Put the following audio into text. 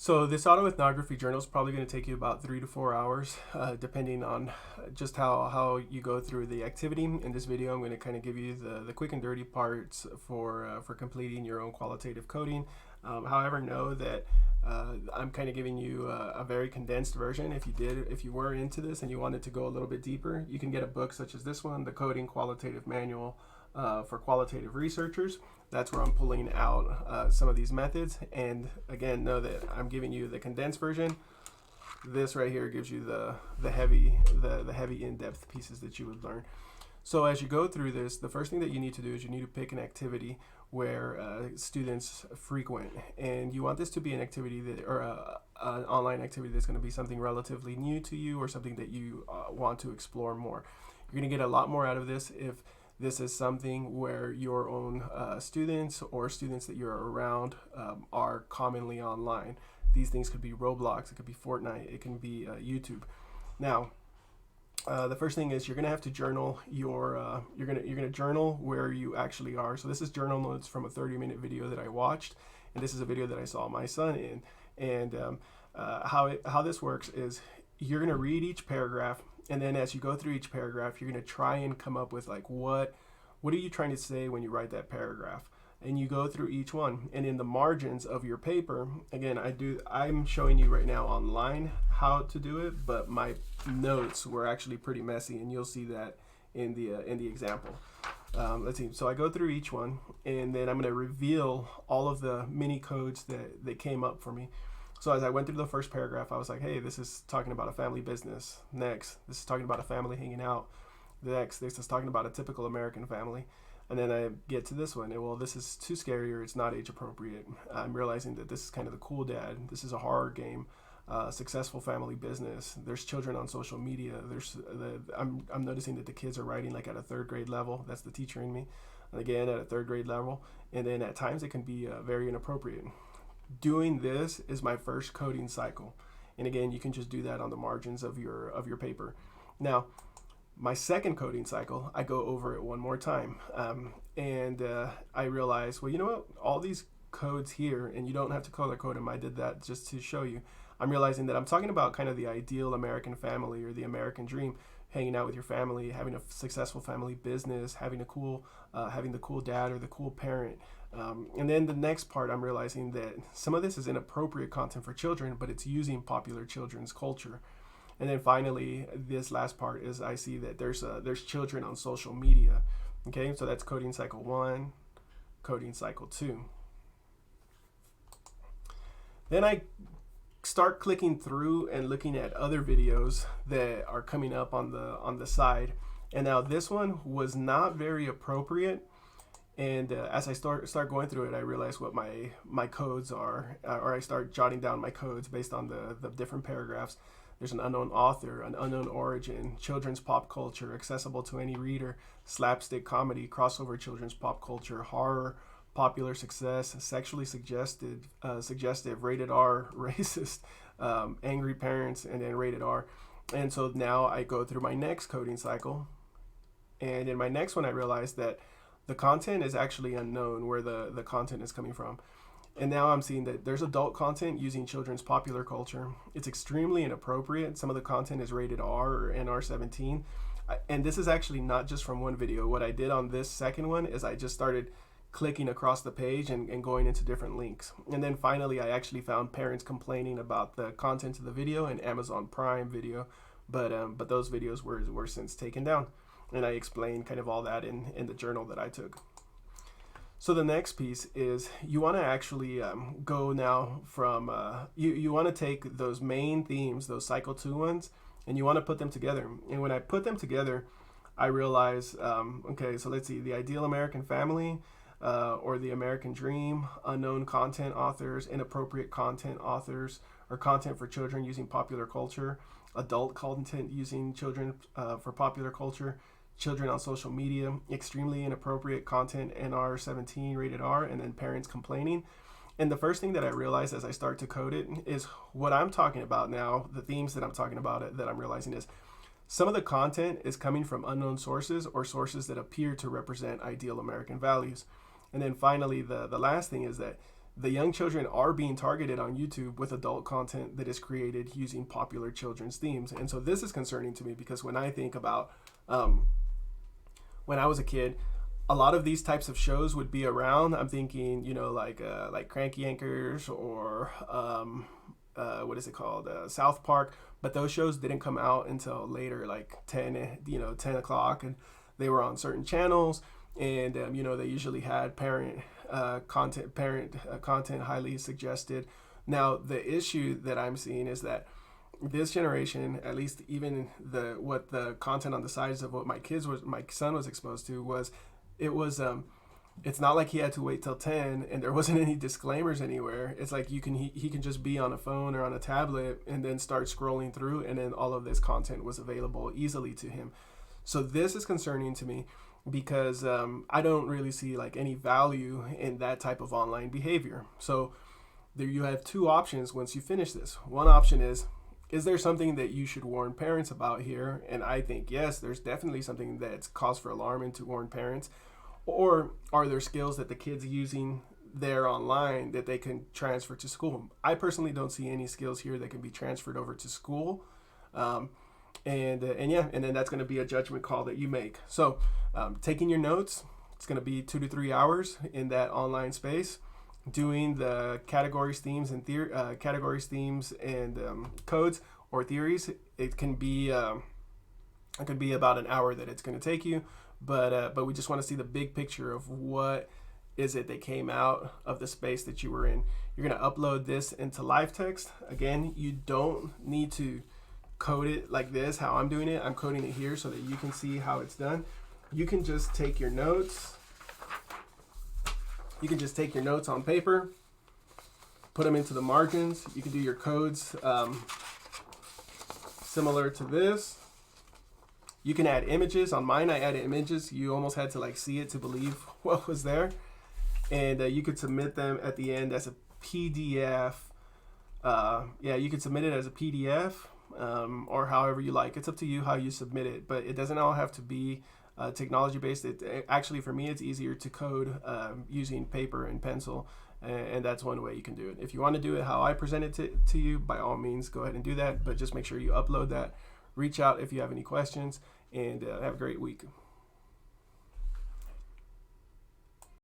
So this autoethnography journal is probably going to take you about 3 to 4 hours, depending on just how you go through the activity. In this video, I'm going to kind of give you the quick and dirty parts for completing your own qualitative coding. However, know that I'm kind of giving you a very condensed version. If you were into this and you wanted to go a little bit deeper, you can get a book such as this one, the Coding Qualitative Manual for Qualitative Researchers. That's where I'm pulling out some of these methods. And again, know that I'm giving you the condensed version. This right here gives you the heavy in-depth pieces that you would learn. So as you go through this, the first thing that you need to do is you need to pick an activity where students frequent, and you want this to be an activity that, or an online activity that's going to be something relatively new to you, or something that you want to explore more. You're going to get a lot more out of this if this is something where your own students or students that you're around are commonly online. These things could be Roblox, it could be Fortnite, it can be YouTube. Now, the first thing is you're gonna have to journal your you're gonna journal where you actually are. So this is journal notes from a 30-minute video that I watched, and this is a video that I saw my son in. And how this works is you're gonna read each paragraph, and then as you go through each paragraph, you're gonna try and come up with like what are you trying to say when you write that paragraph. And you go through each one, and in the margins of your paper, again, I'm showing you right now online how to do it, but my notes were actually pretty messy, and you'll see that in the example. Let's see. So I go through each one, and then I'm going to reveal all of the mini codes that came up for me. So as I went through the first paragraph, I was like, hey, this is talking about a family business. Next, this is talking about a family hanging out. Next, this is talking about a typical American family. And then I get to this one, and well, this is too scary, or it's not age appropriate. I'm realizing that this is kind of the cool dad. This is a horror game, successful family business. There's children on social media. I'm noticing that the kids are writing like at a 3rd grade level. That's the teacher in me. And again, at a 3rd grade level. And then at times it can be very inappropriate. Doing this is my first coding cycle. And again, you can just do that on the margins of your paper. Now, my second coding cycle, I go over it one more time, and I realize, well, you know what? All these codes here, and you don't have to color code them. I did that just to show you. I'm realizing that I'm talking about kind of the ideal American family, or the American dream, hanging out with your family, having a successful family business, having the cool dad or the cool parent. And then the next part, I'm realizing that some of this is inappropriate content for children, but it's using popular children's culture. And then finally, this last part is I see that there's children on social media. Okay, so that's coding cycle 1, coding cycle 2. Then I start clicking through and looking at other videos that are coming up on the side. And now this one was not very appropriate. And as I start going through it, I realize what my codes are, or I start jotting down my codes based on the different paragraphs. There's an unknown author, an unknown origin, children's pop culture, accessible to any reader, slapstick comedy, crossover children's pop culture, horror, popular success, sexually suggestive, rated R, racist, angry parents, and then rated R. And so now I go through my next coding cycle. And in my next one, I realized that the content is actually unknown, where the content is coming from. And now I'm seeing that there's adult content using children's popular culture. It's extremely inappropriate. Some of the content is rated R or NR17. And this is actually not just from one video. What I did on this second one is I just started clicking across the page and going into different links. And then finally, I actually found parents complaining about the content of the video in Amazon Prime Video. But those videos were since taken down. And I explained kind of all that in the journal that I took. So the next piece is you want to actually go now from, you want to take those main themes, those cycle 2 ones, and you want to put them together. And when I put them together, I realize, okay, so let's see, the ideal American family, or the American dream, unknown content authors, inappropriate content authors, or content for children using popular culture, adult content using children for popular culture, children on social media, extremely inappropriate content, NR17, rated R, and then parents complaining. And the first thing that I realize as I start to code it is what I'm talking about now, the themes that I'm talking about that I'm realizing is some of the content is coming from unknown sources, or sources that appear to represent ideal American values. And then finally, the last thing is that the young children are being targeted on YouTube with adult content that is created using popular children's themes. And so this is concerning to me, because when I think about when I was a kid, a lot of these types of shows would be around. I'm thinking, like Cranky Anchors, or what is it called, South Park. But those shows didn't come out until later, like 10 o'clock, and they were on certain channels. And they usually had parent content highly suggested. Now the issue that I'm seeing is that this generation, at least even the content on the sides of what my son was exposed to, it's not like he had to wait till 10 and there wasn't any disclaimers anywhere. It's like he can just be on a phone or on a tablet and then start scrolling through, and then all of this content was available easily to him. So this is concerning to me, because I don't really see like any value in that type of online behavior. So there you have two options once you finish this. One option is there something that you should warn parents about here? And I think yes, there's definitely something that's cause for alarm and to warn parents. Or are there skills that the kids using there online that they can transfer to school? I personally don't see any skills here that can be transferred over to school. And then that's going to be a judgment call that you make. So taking your notes, it's going to be 2 to 3 hours in that online space, doing the categories, themes, and codes or theories. It can be about an hour that it's going to take you, but we just want to see the big picture of what is it that came out of the space that you were in. You're going to upload this into live text. Again, you don't need to code it like this, how I'm doing it. I'm coding it here so that you can see how it's done. You can just take your notes. You can just take your notes on paper, put them into the margins. You can do your codes similar to this. You can add images. On mine, I added images. You almost had to like see it to believe what was there. And you could submit them at the end as a PDF. You could submit it as a PDF. Or however you like. It's up to you how you submit it, but it doesn't all have to be technology based. Actually, for me, it's easier to code using paper and pencil, and that's one way you can do it. If you want to do it how I present it to you, by all means, go ahead and do that, but just make sure you upload that. Reach out if you have any questions, and have a great week.